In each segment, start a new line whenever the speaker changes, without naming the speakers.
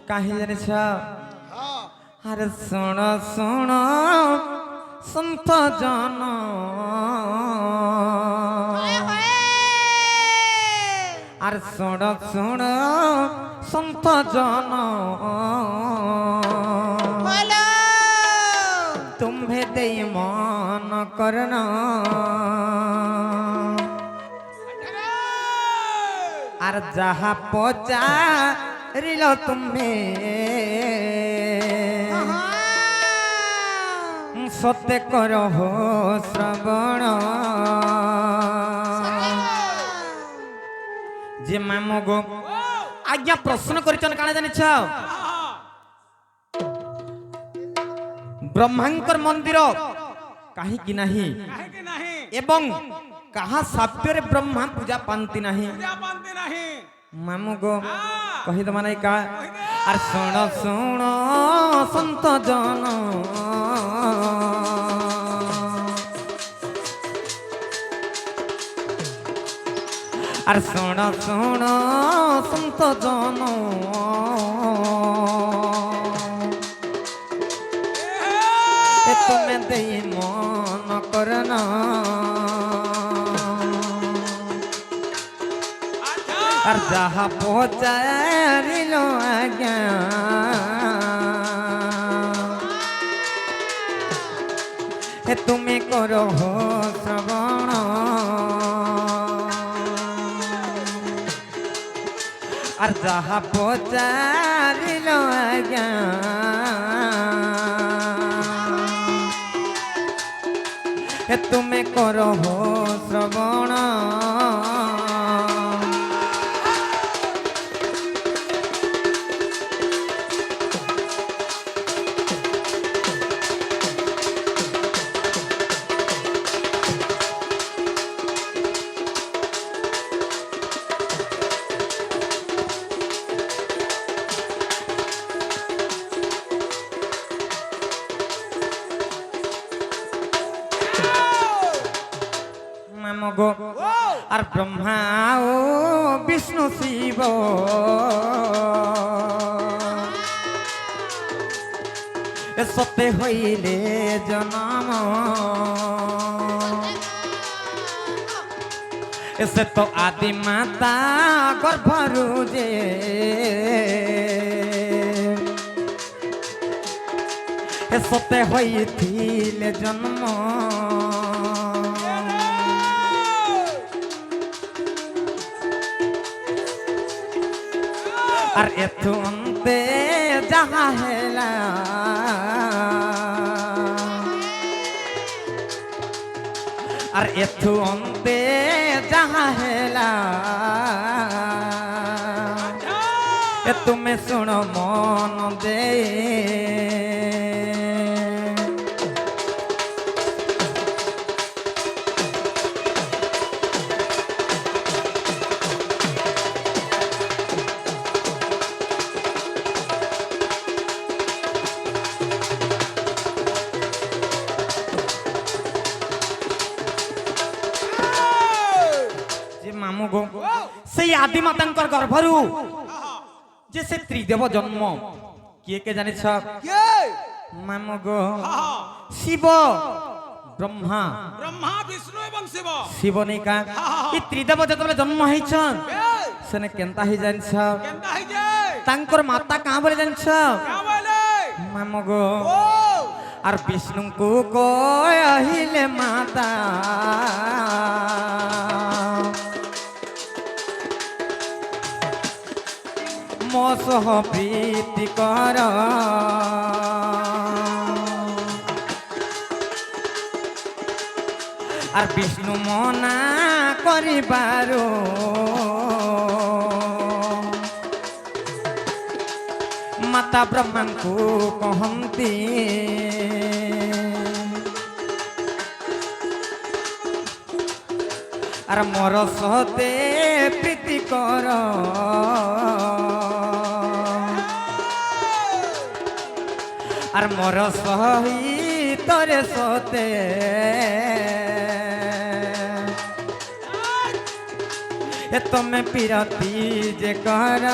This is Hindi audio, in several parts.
कहीं जाने अरे सुन सुन संत जन अरे सुन सुन संत जन तुम्हें दे मन करना अरे जहाँ पहुँचा रिलो तुम्हें सत्य करो हो श्रवण जे मामो गो आज्ञा प्रश्न करिचन काना जानिछ ब्रह्मांकर मंदिर काहे कि नहीं एवं कहा साप्य ब्रह्मा पूजा पांति नहीं मामो गो कहि द माने का अर सुन सुन संत जन अर सुन सुन संत जन तुम्हें दे मन करना और जहाँ पहुँचारिलो आज्ञा तुम्हें करो हो श्रवण और जहाँ पहुँचारिलो आज्ञा तुम्हें करो हो श्रवण गो और ब्रह्मा ओ विष्णु शिव सत्य हईले जन्म ऐसे तो आदि माता गर्भरु जे सत्य हईथिले जन्म और एथुंते जहाँ हेला और एथुंते जहाँ हेला तुम्हें सुनो मन दे मामू गो से आदि मातांकर गर्भरु जे से त्रिदेव जन्म किए के जाने छ मामू गो शिव ब्रह्मा विष्णु एवं शिव शिव नै का ई त्रिदेव जतबे जन्म है छन सने केनता ही जान छ केनता ही जे तांकर माता कहां बोले जान छ कहां बोले मामू गो और विष्णु को कहिले माता मोसह प्रीति कर और विष्णु मना करिबारो माता ब्रह्मा को कहती और मोर सहते प्रीति कर और मोर सही तोरे सोते तुम्हें पीरती जे कर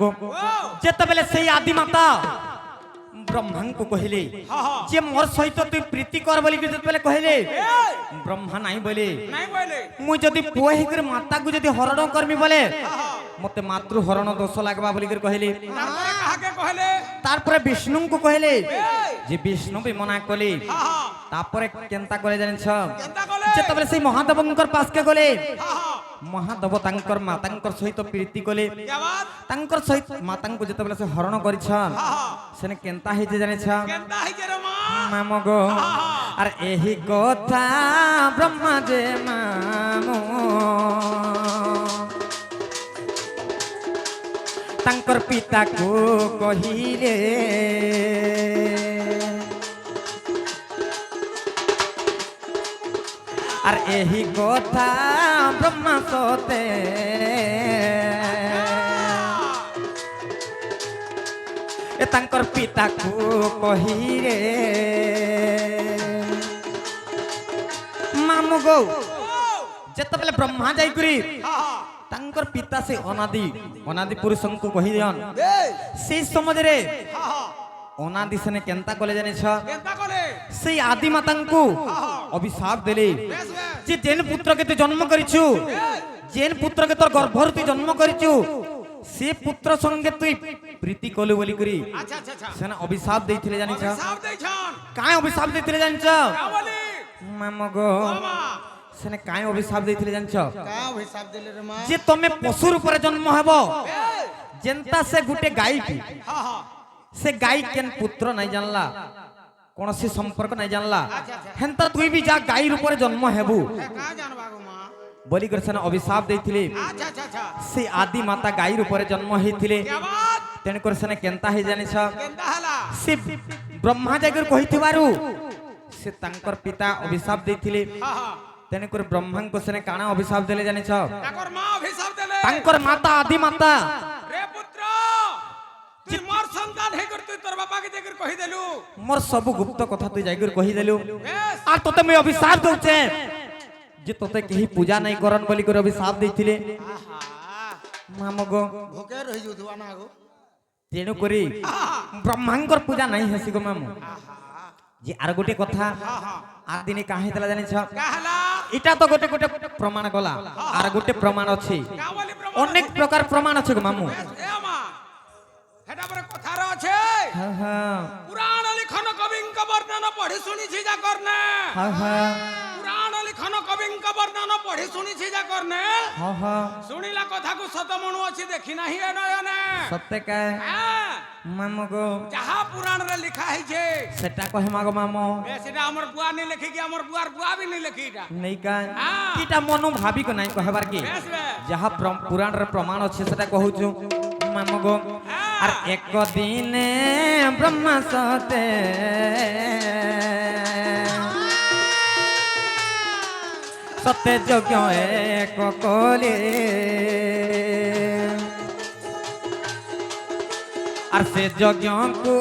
गो जेतबेले सेई आदि माता ब्रह्मा को कहले जे मोर सहित तू प्रीति कर बोली जेतबेले कहले ब्रह्मा नहीं बोले मु जदी पुआ हिकर माता को जदी हरण करमी बोले मते मातृ हरण दोष लागबा बोली कर कहले तार पर विष्णु को कहले जे विष्णु भी मना कले तापर केनता करे जानि छ जेतबेले से महादेवंकर पास के गले महादेव तांकर मातांकर सहित प्रीति कले तांकर सहित मातांको जेतबेले से हरण करि छन सेने केनता हे जे जानि छ केनता हे जे रे मामो गो आर एही कथा ब्रह्मा जे मामो तांकर पिता को कहिले আর এহি কথা ব্রহ্মা সতে এ তাঙ্কর পিতা কো কহিরে মামু গো যেতবেলে ব্রহ্মা যাই করি তাঙ্কর পিতা সে অনাদি অনাদি পুরুষଙ୍କୁ কহিদিয়ন সেই সমাজরে অনাদি সেনে কেনতা কলে জানি ছ কেনতা কলে সেই আদি মাতাଙ୍କୁ অভিশাপ দেলে যে যেন পুত্রকে তুই জন্ম করিছু যেন পুত্রকে তোর গর্ভর তুই জন্ম করিছু সে পুত্র সঙ্গে তুই প্রীতি কলু বলি করি আচ্ছা আচ্ছা আচ্ছা সেনা অভিশাপ দেইছিলে জানি ছ অভিশাপ দেইছন কাই অভিশাপ দেইছিলে জানি ছ কা বলি মামা গো মামা সেনে কাই অভিশাপ দেইছিলে জানি ছ কা অভিশাপ দেলে রে মা যে তুমি পশুর উপরে জন্ম হবো যেনতা সে গুটে গাই কি হ্যাঁ হ্যাঁ से गाय केन पुत्र नहीं जानला कोनसी संपर्क नहीं जानला हेंता तुई भी जा गाय रूपर जन्म हेबु का जानबा गो मां बोली करसन अभिशाप देथिले अच्छा अच्छा अच्छा से आदि माता गाय रूपर जन्म हेथिले क्या बात तेन करसन केनता हे जानि छ केनता हला से ब्रह्मा जागर कहिथिबारु से तांकर पिता अभिशाप देथिले हां हां तेन कर ब्रह्मा को सने काना अभिशाप देले जानि छ तांकर मां अभिशाप देले तांकर माता आदि माता रे पुत्र तू मोर संतान हे कर तू तोर बापा के देकर कहि देलु मोर सब गुप्त कथा तू जाकर कहि देलु आ तोते मैं अभिशाप दउचे जे तोते केही पूजा नहीं करन बोली कर अभिशाप देथिले आहा मामो गो भोके रहि जुदुआ ना गो तेनु करी ब्रह्मांकर पूजा नहीं हेसी गो मामो आहा जे आर गोटे कथा आ दिने काहे तला जानि छ काहला इटा तो गोटे गोटे प्रमाण गला आर गोटे प्रमाण अछि अनेक प्रकार प्रमाण अछि गो मामो हेटा पर कथा रो छे हां हां पुराण लिखन कविंक वर्णन पढि सुनि छी जा करने हां हां पुराण लिखन कविंक वर्णन पढि सुनि छी जा करने हां हां सुनिला कथा को सत मनु अछि देखि नाही ए नयने सत्य काय हां मामो गो जहा पुराण रे लिखा है छे सेटा कहे मागो मामो ए सेटा हमर बुआ नै लिखि कि हमर बुआर बुआ भी नै लिखिटा नै का कीटा मनु भाभी को नै कहबार की जहा पुराण रे प्रमाण अछि सेटा कहू छु मामो गो আর এক দিনে ব্রহ্মা সতে সতে যজ্ঞ এক কলে আর সে যজ্ঞ কো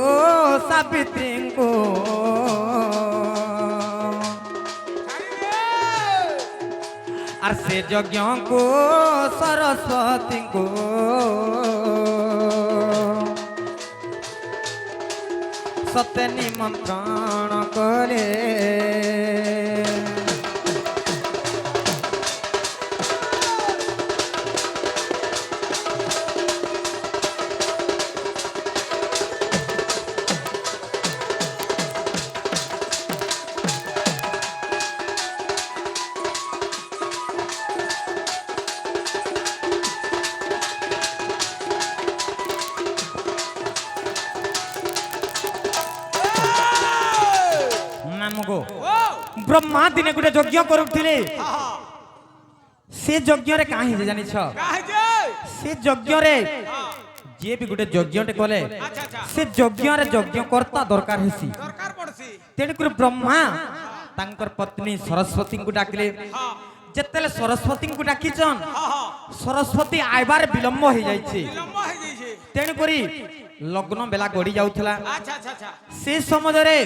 সাবিত্রী কো আর সে যজ্ঞ কো সরস্বতী কো सत्य निमंत्रण करे ब्रह्मा दिने गुटे यज्ञ करुथिले से यज्ञ रे काहे जे जानि छ काहे जे से यज्ञ रे जे भी गुटे यज्ञ टे कले से यज्ञ रे यज्ञ करता दरकार हेसी दरकार पड़सी तेन कर ब्रह्मा तांकर पत्नी सरस्वती को डाकले जेतेले सरस्वती को डाकिचन सरस्वती आइबार विलंब हो जाई छी तेन करी लग्न बेला गड़ी जाउथला अच्छा अच्छा अच्छा से समय रे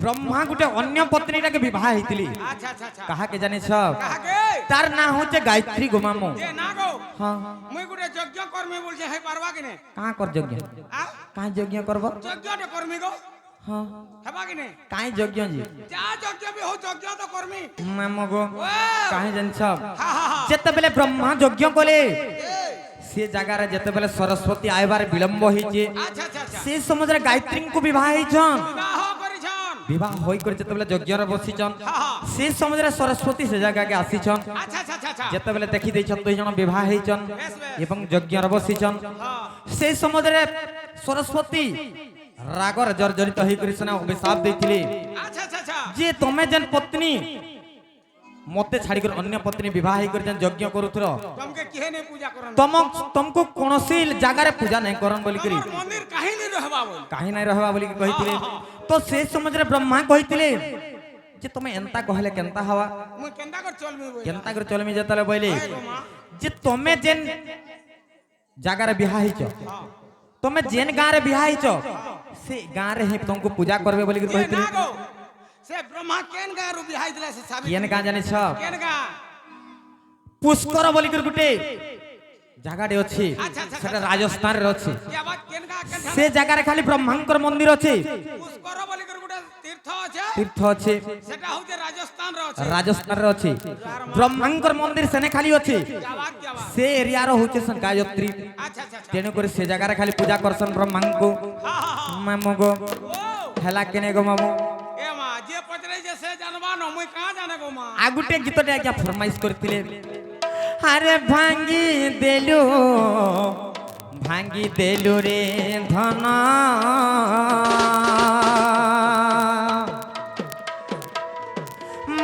ब्रह्मा गुटे अन्य पत्नी टाके विवाह हेतिली।
अच्छा अच्छा अच्छा
कहा के जाने सब
कहा के
तार ना होचे गायत्री गोमामो।
जे ना गो
हां
मुई गुटे यज्ञ कर्मी बोल जे है पारवा कि ने
कहां कर यज्ञ
आ
कहां यज्ञ करबो
यज्ञ ने कर्मी गो
हां
हेबा कि ने
काई यज्ञ जी
जा यज्ञ भी हो यज्ञ तो कर्मी
मामो गो
ओ
काहे जान सब
हा हा हा
जेते बेले ब्रह्मा यज्ञ कोले
ए
से जगह रे जेते बेले सरस्वती आइबार विलंब होइचे
अच्छा अच्छा अच्छा
से समुद्र गायत्री को विवाह हेछन
विवाह करिछन
विवाह होई कर जेते बेले यज्ञ रे बसिछन
हा हा
से समुद्र सरस्वती से जगह के आसीछन
अच्छा अच्छा अच्छा अच्छा
जेते बेले देखि दैछन दुई जन विवाह हेछन
बेस बेस
एवं यज्ञ रे बसिछन
हां
से समुद्र सरस्वती रागर जर्जरित होई कर सना अभिशाप देथिले
अच्छा अच्छा अच्छा
जे तमे जन पत्नी मते छाड़ी कर अन्य पत्नी विवाह होई कर जन यज्ञ करूथरो
तुमके किहे ने पूजा करन
तुमको कोनोसी जगह रे पूजा नहीं करन बोली करी
हमर मंदिर काहे नहीं रहबा बोल
काहे नहीं रहबा बोली कहिथिले तो से समुद्र ब्रह्मा कहिथिले जे तुम एंता कहले केंता हवा
मुई केंदा कर चलमी बोल
केंता कर चलमी जतले बोले
ए गो मां
जे तुमे जेन जगह रे बिहा हिचो तुमे जेन गां रे बिहा हिचो से गां रे ही तुमको पूजा करबे बोली
ए
कहिथिले
ना गो से ब्रह्मा केन गा रु बिहाई दिला से साबित
केन गां जानि छ
केन गा
पुष्कर बोली कर गुटे जगह रे अछि
अच्छा, अच्छा,
सेटा राजस्थान रे अछि
क्या बात केन गा केन
से जगह रे खाली ब्रह्मांकर मंदिर अछि
पुष्कर बोली कर गुटे तीर्थ আছে
तीर्थ अछि
সেটা হচ্ছে রাজস্থান রে আছে
राजस्थान रे अछि ब्रह्मांकर मंदिर सेने खाली अछि
क्या बात
से एरिया रो होचे सन गायत्री
अच्छा अच्छा अच्छा
तेनु कर से जगह रे खाली पूजा करसन ब्रह्मांग को
हां हां
मामो गो
ओ
हेला केने गो मामो
ए मां जे पचरे जे से जानबा न मुई कहां जाने गो मां
आगुटे गीतटे आज्ञा फरमाइश करथिले अरे भांगी देलु रे धन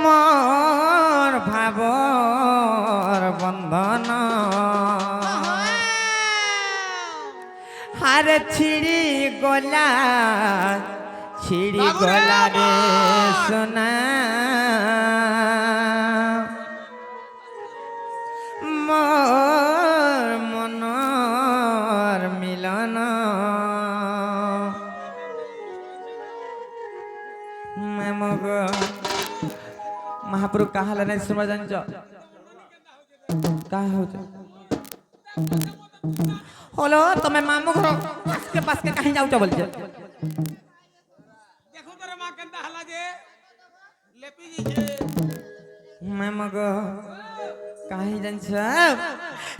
मोर भावर बंधन अरे छिड़ी गोला रे सोना मोर मनर मिलन मग महाप्रभु कहा नहीं सुना जान कहा हो हेलो तमे मामू घर पास के कहीं जाऊ बोल
देखो तोरे मां केंता हला जे लेपी जी छे
मैं मग कहीं जान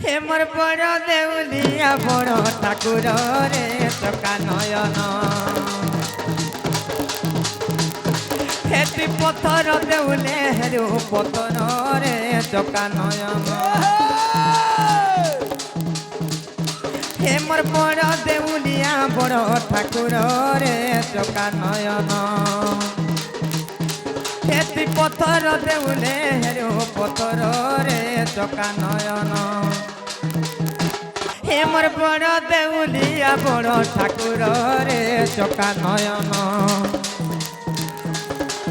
हे मोर बड़ देउलिया बड़ ठाकुर रे चका नयन हेती पत्थर देउले हेरो पत्थर रे चका नयन हे मोर बड़ देउलिया बड़ ठाकुर रे चका नयन हेती पत्थर देउले हेरो पत्थर रे चका नयन हे मोर बड़ देउलिया बड़ ठाकुर रे चका नयन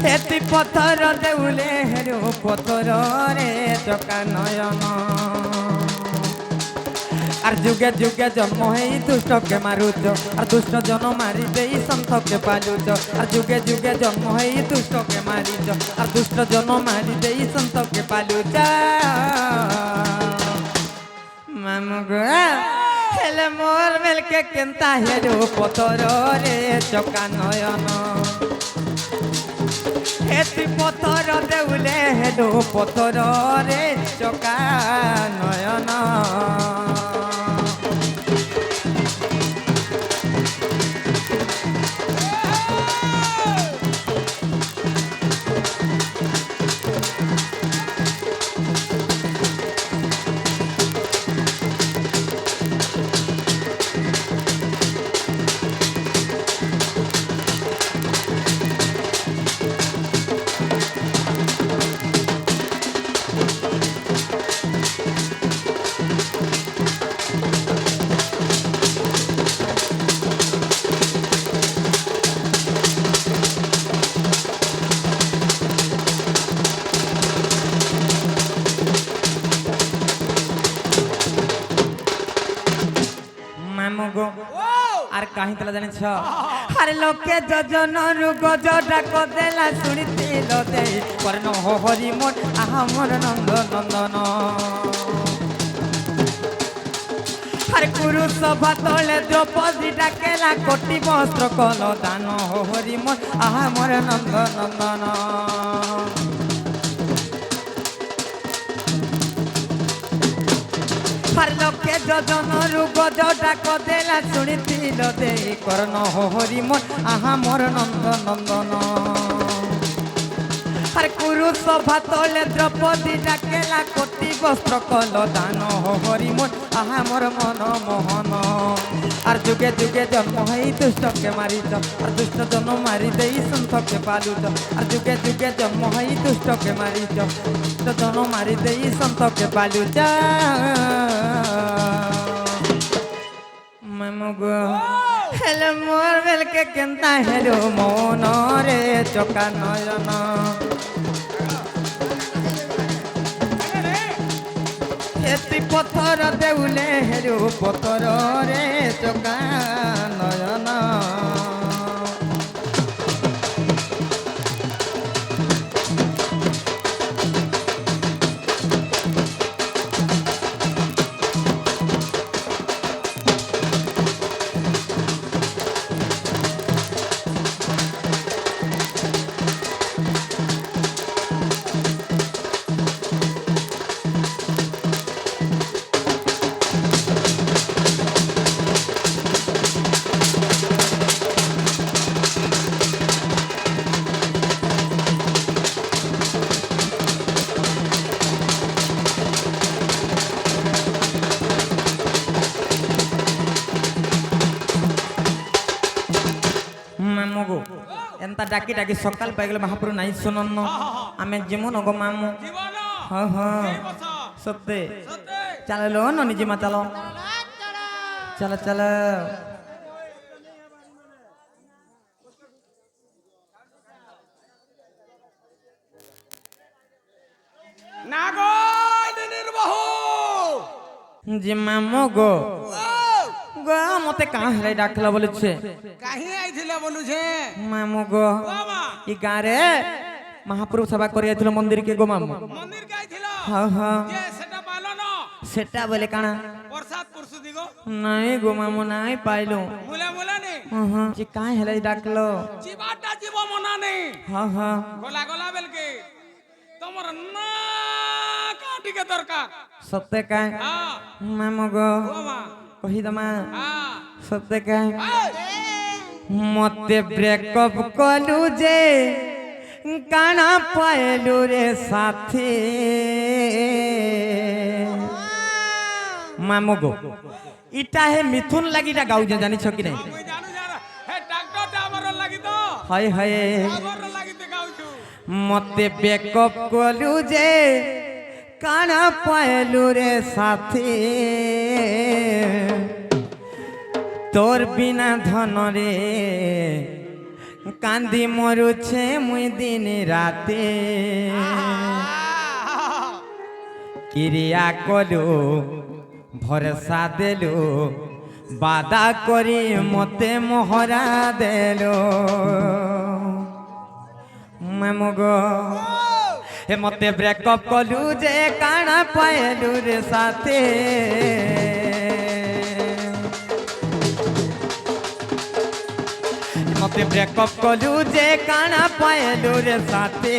हेती पत्थर देउले हेरो पत्थर रे चका नयन আর যুগে যুগে জন্ম হই দুষ্ট কে মারুছ আর দুষ্ট জন মারি দেই সন্ত কে পালুছ আর যুগে যুগে জন্ম হই দুষ্ট কে মারিছ আর দুষ্ট জন মারি দেই সন্ত কে পালুছ মামু গো হেলে মোর মেল কে কেনতা হেরো পতর রে চকা নয়ন হেতি পতর দেউলে হেরো পতর রে চকা নয়ন আর কাহি তলা জানিছ আরে লোকে যোজনরু গজটা কদেলা শুনিছিল দেই কর্ণ হরি মন আহা মোর নন্দ নন্দন আরে কুরু সভা তলে দ্রৌপদী ডাকেলা কোটি বস্ত্র কল দান হরি মন আহা মোর নন্দ নন্দন আর লোকে যোজনরু গজটা কদেলা শুনিছিল দেই কর্ণ হরি মন আহা মোর নন্দ নন্দন আর কুরু সভা তলে দ্রৌপদী ডাকেলা কোটি বস্ত্র কল দান হরি মন আহা মোর মন মোহন আর যুগে যুগে জন্ম হই দুষ্টকে মারিছ আর দুষ্ট জন্ম মারি দেই সন্তকে পালুছ আর যুগে যুগে জন্ম হই দুষ্টকে মারিছ দুষ্ট জন্ম মারি দেই সন্তকে পালুছ মামুগো হেলো মোর বেলকে কেনতা হেলো মন রে চকা নয়ন হেতি পথর দেউলে হেরু পথর রে চকা নয়ন মামুগো এন্তা ডাকি ডাকি সকাল পাই গেলে মহাপুর নাই শুনন্ন আমি যেমন গো মামু
জীবন
হ্যাঁ হ্যাঁ
এই বছর
সত্যি
সত্যি
চালো ন নিজে মা চালো চলো চলো
না গো নির্বাহু
যে মামু গো গো মতে কাঁ হেলে ডাকলা বলেছে
কাহি আইছিলে বলুছে
মামু গো
বাবা
ই গারে মহাপ্রভু সভা করে আইছিল মন্দির কে গো মামু
মন্দির গাইছিল
হ্যাঁ হ্যাঁ
যে সেটা পাইল না
সেটা বলে কানা
প্রসাদ পুরসু দিগ
নাই গো মামু নাই পাইলো
মুলে মুলে নি
হ্যাঁ যে কাঁ হেলে ডাকলো
জীবাটা জীব মনা নি
হ্যাঁ হ্যাঁ
গলা গলা বেলকে তোমার না কাটিকে দরকার
সত্যি কায়
হ্যাঁ
মামু গো
বাবা
কহি দমা
হ্যাঁ
সত্যি কায় মতে ব্রেকঅপ কলু যে কানা পাইলু রে সাথে মামু গো ইটা হে মিথুন লাগিটা গাউ যে জানিছ কি নাই
মুই জানু যারা হে ডাক্তারটা আমার লাগি তো
হয় হয়
আমার লাগিতে গাউছু
মতে ব্রেকঅপ কলু যে কানা পাইলু রে সাথে তোর বিনা ধন রে কান্দি মরুছে মুই দিন রাতে ক্রিয়া কলু ভরসা দেলু বাদা করি মতে মোহরা দেলো মামুগো হে মতে ব্রেকঅপ কলু যে কানা পাইলু রে সাথে মতে ব্রেকঅপ কলু যে কানা পাইলু রে সাথে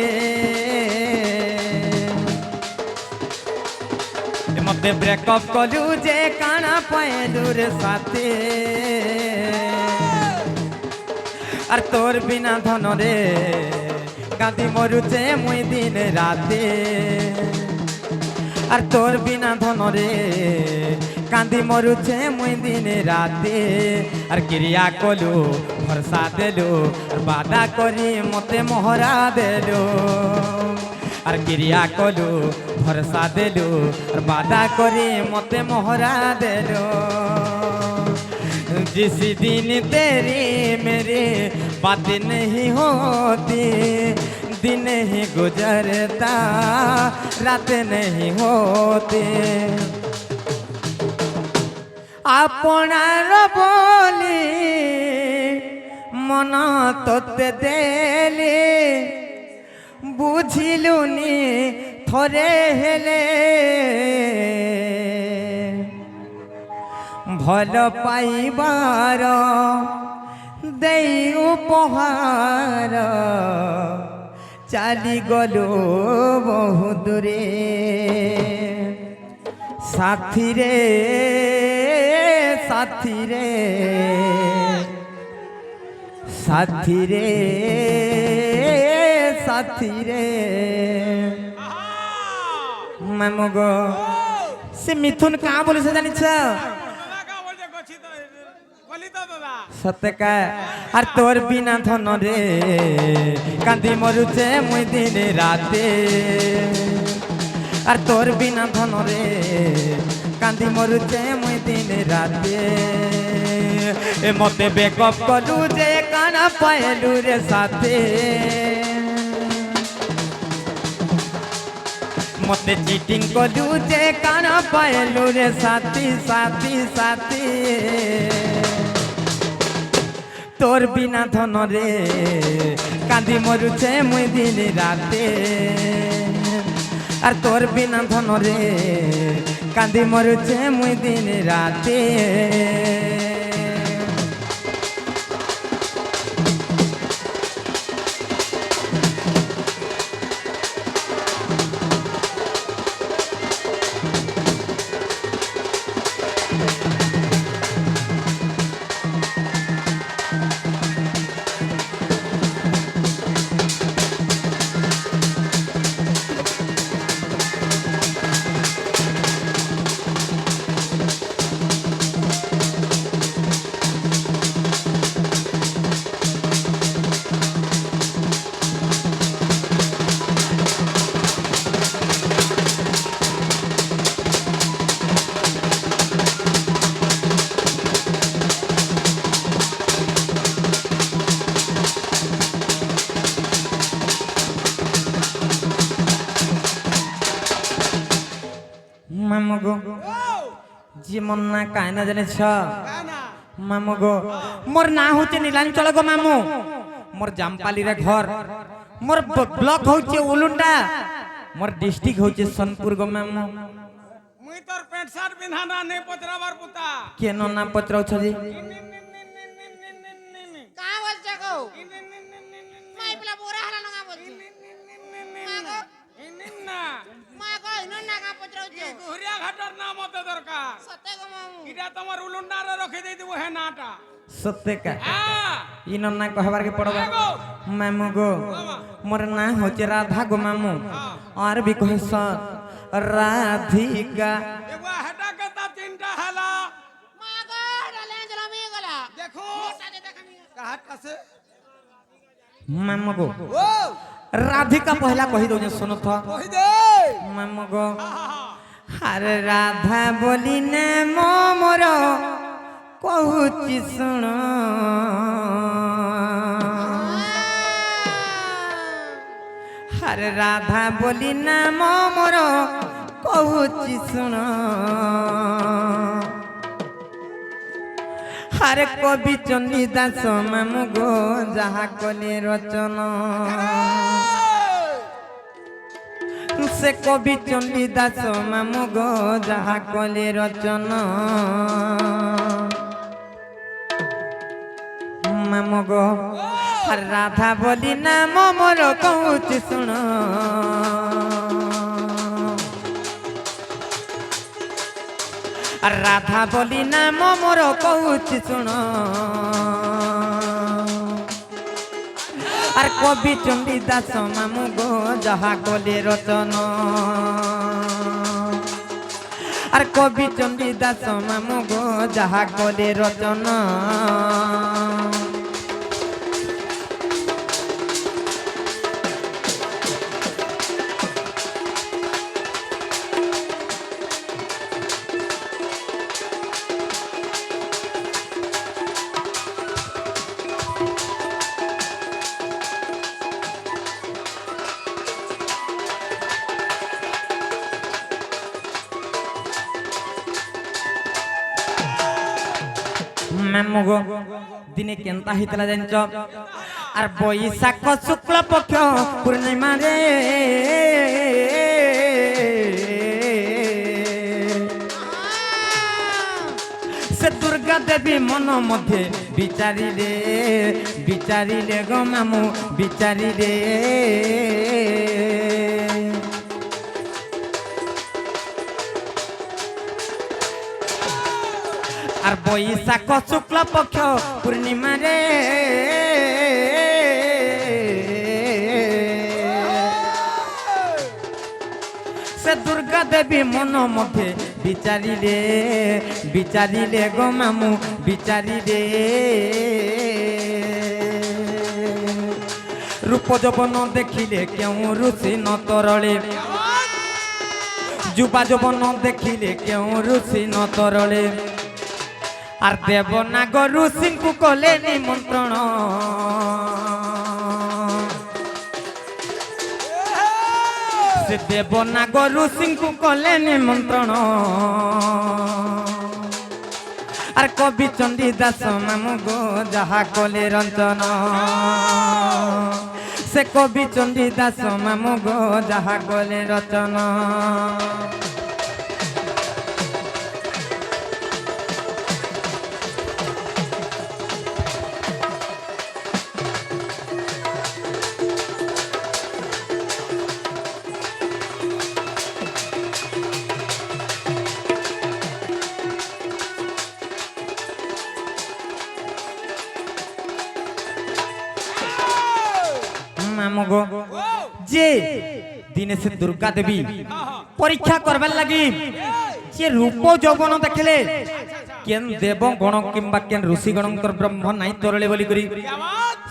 মতে ব্রেকঅপ কলু যে কানা পাইলু রে সাথে আর তোর বিনা ধন রে কাঁদি মরুছে মুই দিন রাতে আর তোর বিনা ধন রে কাঁদি মরুছে মুই দিন রাতে আর ক্রিয়া কলু ভরসা দেলু আর বাদা করি মতে মোহরা দেলু আর ক্রিয়া কলু ভরসা দেলু আর বাদা করি মতে মোহরা দেলু जिस दिन तेरी मेरी बात नहीं होती दिन ही गुजरता रात नहीं होती আপনার বলি জীবন তোতে দেলে বুঝিলুনি থরে হেলে ভাল পাইবার দেই উপহার চালি গলো বহু দূরে সাথী রে সাথী রে সাথী রে সাথী রে মামু গো সে মিথুন কা বলেছে জানিছ
দাদা কা বলছে গছি তো বলি তো দাদা
সত্যকা আর তোর বিনা ধন রে কান্দি মরুছে মুই দিনে রাতে আর তোর বিনা ধন রে কান্দি মরুছে মুই দিনে রাতে এ মতে বেকअप কলু যে কানা পায়লু রে সাথে মতে চিটিং কলু যে কানা পায়লু রে সাথী সাথী সাথী তোর বিনা ধন রে কান্দি মরুছে মুই দিন রাতে আর তোর বিনা ধন রে কান্দি মরুছে মুই দিন রাতে মামু গো জীবন না কায় না জানিছ
না
মামু গো মোর না হচ্ছে নীলাঞ্চল গো মামু মোর জামপালিরে ঘর মোর ব্লক হচ্ছে উলুন্ডা মোর ডিস্ট্রিক্ট হচ্ছে সোনপুর গো মামু
মুই তোর প্যান্ট শার্ট পিন্ধা না নে পচরাবার পুতা
কেন না পত্রাউছ জি
का बोलছে গো মাই পেলা বুড়া হালা না বলছি
না
মা গো ইনো না কা পত্রউছে
গুহরিয়া ঘাটর নাম হতে দরকার
সতে গো মামু
এটা তোমার উলুন্ডারে রখে দেই দিব হে নাটা
সত্যি কা
হ্যাঁ
ইন না কহবার কে পড়বা মামু গো মোর না হচ্ছে রাধা গো মামু আর भी কহস রাধিকা
এগো হেটা কে তা তিনটা হেলা
মা গো ডালে জলামি গলা
দেখো
সাথে দেখামি
কাহাত কাছে
মামু গো
ও
राधिका पहला कही दो सुनो तो
কই দে
मामो गो अरे राधा बोली ने मोर कहूची सुन अरे राधा बोली ने मोर कहूची सुन अरे कवि चंडीदास मामु गो जहा कले रचना से कवि चंडीदास मामु गो जहा कले रचना मामु गो राधा बोली नाम मोर कहूच सुन राधा बोली नाम मोर कहूच सुन আর কবি চণ্ডীদাস মামু গো যাহা কলে রচন আর কবি চণ্ডীদাস মামু গো যাহা কলে রচন ମ୍ୟାମ ଗୋ ଦିନେ କେନ୍ତା ହେଇଥିଲା ଜାଣିଛ আর বৈশাখ শুক্ল পক্ষ পূর্ণিমারে সে দুর্গা দেবী মন মধ্যে বিচারিলে গো মামু বিচারিলে আর বৈশাখ শুক্ল পক্ষ পূর্ণিমারে সে দুর্গা দেবী মন মধ্যে বিচারিলে গো মামু বিচারিলে রূপ যৌবন দেখিলে কেউ ঋষি ন তরলে যুবা যৌবন দেখিলে কেউ ঋষি ন তরলে আর দেব নাগ ঋষিଙ୍କୁ কলে নিমন্ত্রণ সে দেব নাগ ঋষিଙ୍କୁ কলে নিমন্ত্রণ আর কবি চণ্ডী দাস মামু গো যাহা কলে রঞ্জন সে কবি চণ্ডী দাস মামু গো যাহা কলে রচনা মামগো যে দিনে সে দুর্গা দেবী পরীক্ষা করবার লাগি যে রূপ যৌবন দেখলে কেন দেব গণ কিংবা কেন ঋষি গণঙ্কর ব্রহ্ম নাই তরলে বলি করি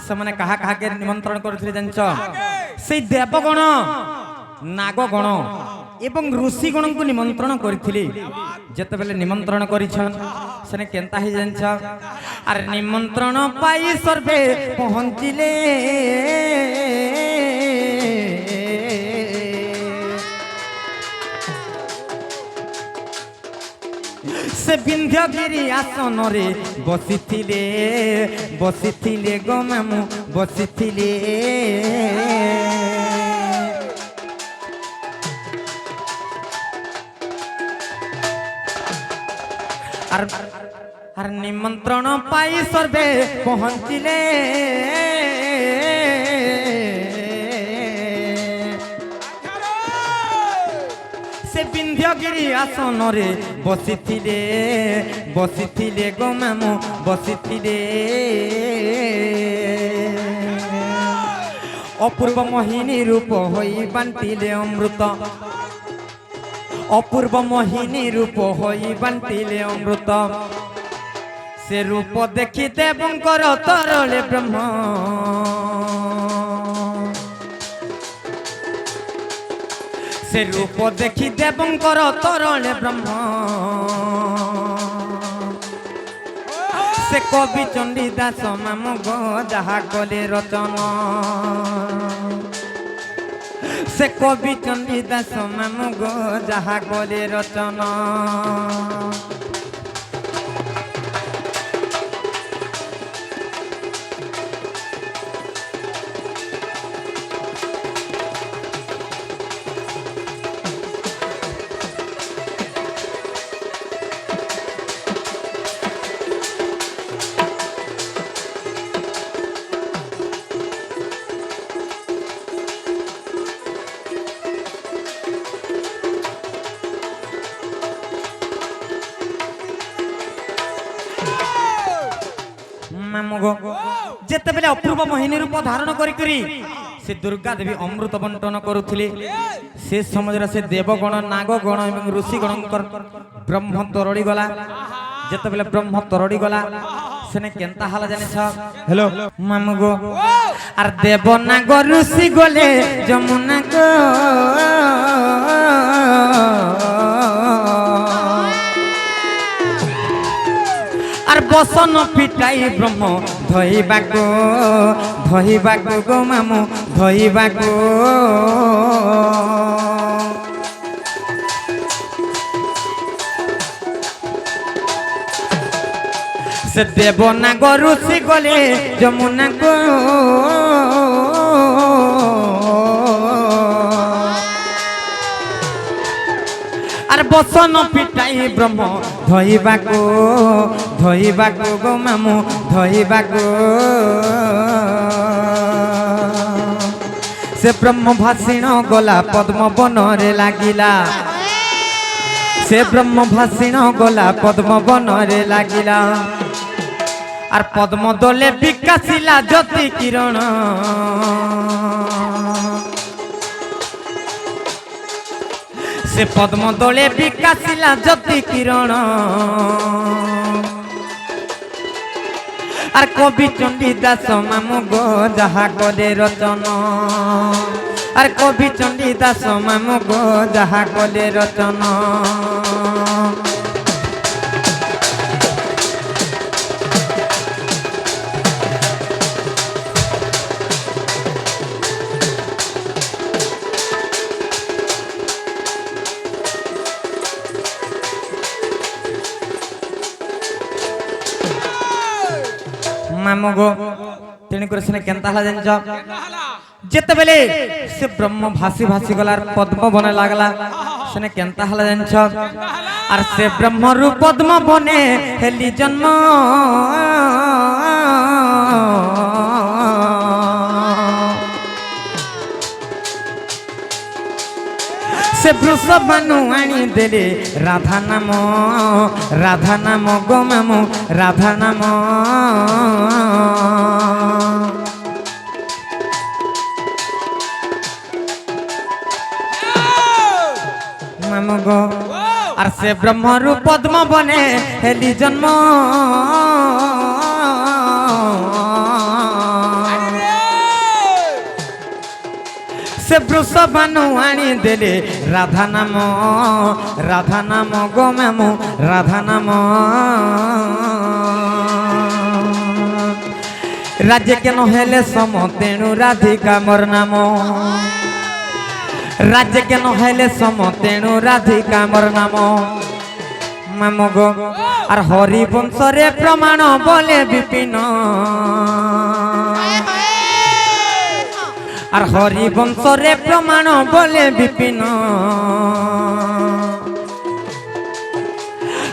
সেমানে কাহা কাহাকে নিমন্ত্রণ করছিলে জানছ সেই দেবগণ নাগগণ এবং ঋষি গণଙ୍କୁ নিমন্ত্রণ করিଥିଲେ যেতবেলে নিমন্ত্রণ করিছন সেনে কেনতা হি জানছ আর নিমন্ত্রণ পাই সর্বে পৌঁছিলে সে বিন্ধ্যগিরি আসনরে বসিছিলে গো মামু বসিছিলে আর নিমন্ত্রণ পাই সর্বে পৌঁছিলে সে বিন্ধ্যগিরি আসনরে বসিছিলে গো মামু বসিছিলে অপূর্ব মোহিনী রূপ হই বান্টিলে অমৃত অপূর্ব মোহিনী রূপ হই বান্টিলে অমৃত সে রূপ দেখি দেবঙ্কর তরলে ব্রহ্ম সে রূপ দেখি দেবঙ্কর তরলে ব্রহ্ম সে কবি চণ্ডী দাস মামু গো যাহা কলে রচনা সে কবি চণ্ডী দাস মামু গো যাহা কলে রচনা যেতবেলে অপূর্ব মোহিনী রূপ ধারণ করি সে দুর্গা দেবী অমৃত বন্টন করুଥିଲେ সে সমୟରେ সে দেবগণ নাগগণ এবং ঋষিগণଙ୍କର ব্রহ্ম তরড়ি গলা যেতবেলে ব্রহ্ম তরড়ি গলা সেনে কেনতা হালা জানিছ হ্যালো মামু গো আর দেব নাগ ঋষি গলে যমুনা গো আর বসন পিটাই ব্রহ্ম ধইবাকো গো মামু ধইবাকো से देव ना गरुषि गले যমুনা को আর বসন পিটাই ব্রহ্ম ধইবাকো গো মামু ধইবাকো से ब्रह्म भाषिण गला पद्म बनरे लागिला से ब्रह्म भाषिण गला पद्म बनरे लागिला आर पद्म दले विकासिला ज्योति किरण से पद्म दले विकासिला ज्योति किरण আর কবি চণ্ডী দাস মামু গো যাহা করে রচনা আর কবি চণ্ডী দাস মামু গো যাহা করে রচনা मामू गो तेणुक केन्ता हला जानिछ जेते बेले से ब्रह्म भासी भासी गलार पद्म बने लागला सेने केन्ता हला जानिछ आर से ब्रह्म रूप पद्म बने हेली जन्म से वृषभानु आनी देले राधा नाम गो मामू राधा नाम मामू गो और से ब्रह्म रूप पद्म बने हेली जन्म से वृषभानु आनी देले राधा नाम गो मामू राधा नाम राज्य के नहेले सम तेणु राधिका मोर नाम राज्य के नहेले सम तेणु राधिका मोर नाम मामू गो और हरिवंश रे प्रमाण बोले विपिन আর হরিবংশ রে প্রমাণ বলে বিপিন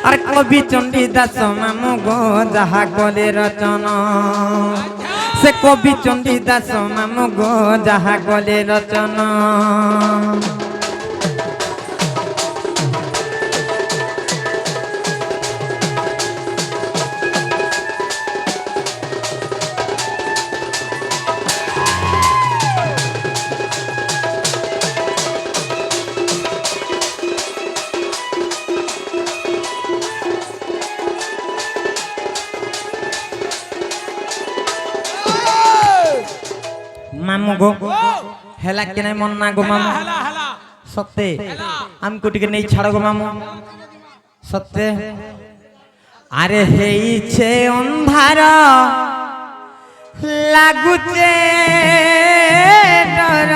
আর কবি চণ্ডী দাস মামু গো যাহা করে রচনা সে কবি চণ্ডী দাস মামু গো যাহা করে রচনা मामू गो हेला के नहीं मन ना गो मामू सत्य हम को टिके नहीं छाड़ो गो मामू सत्य अरे हेइछे अंधार लागुचे डर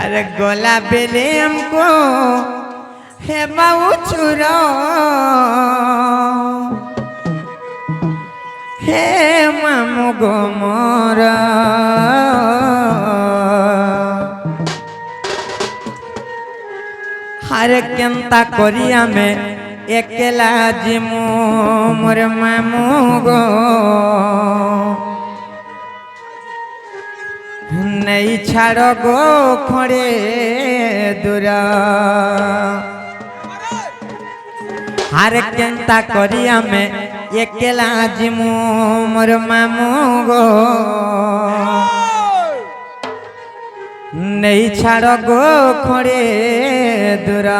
अरे गोला बेले हमको हे बाऊ छुरा हे मामू गो मोरा हर केन्ता करिया में एकला जिमु मोर मामू गो नहीं छाड़ो गो खड़े दूरा हर केन्ता करिया में एकला जिमु मोर मामू गो नहीं छाड़ो गो खड़े दूरा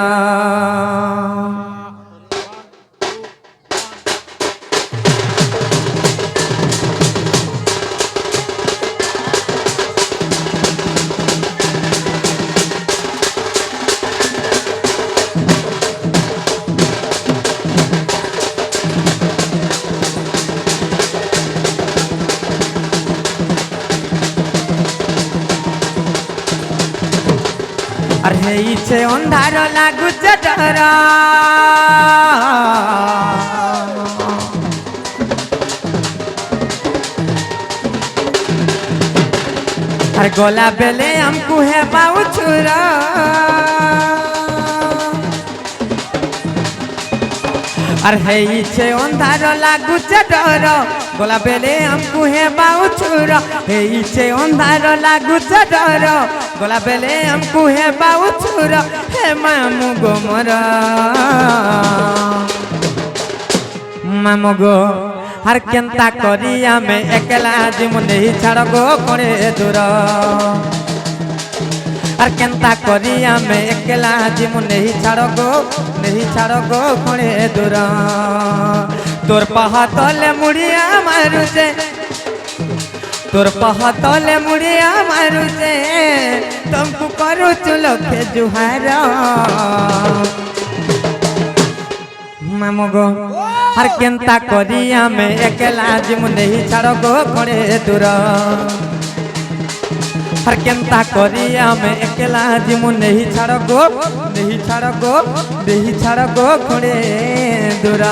আর হেইছে অন্ধার লাগুছে ডর আর গলা বেলে আমকু হে বাউ ছুরা আর হেইছে অন্ধার লাগুছে ডর গলা বেলে আমকু হে বাউ ছুরা হেইছে অন্ধার লাগুছে ডর গলা বেলে আমকু হে বাউ ছুরা হে মামু গো মোরা মামু গো আর কেনতা করি আমি একলা জীবন নেই ছাড় গো করে দূর আর কেনতা করি আমি একলা জীবন নেই ছাড় গো করে দূর তোর পাহা তলে মুড়িয়া মারুছে তোর পাহা তলে মুড়িয়া মারুছে তুমକୁ କରୁଛୁ ଲକ୍ଷେ ଜୁହାର ମାମୁ ଗো আর কেনতা করি আমি একলা জীবন নেই ছাড় গো করে দূর আর কেনতা করি আমি একলা জীবন নেই ছাড় গো করে দূর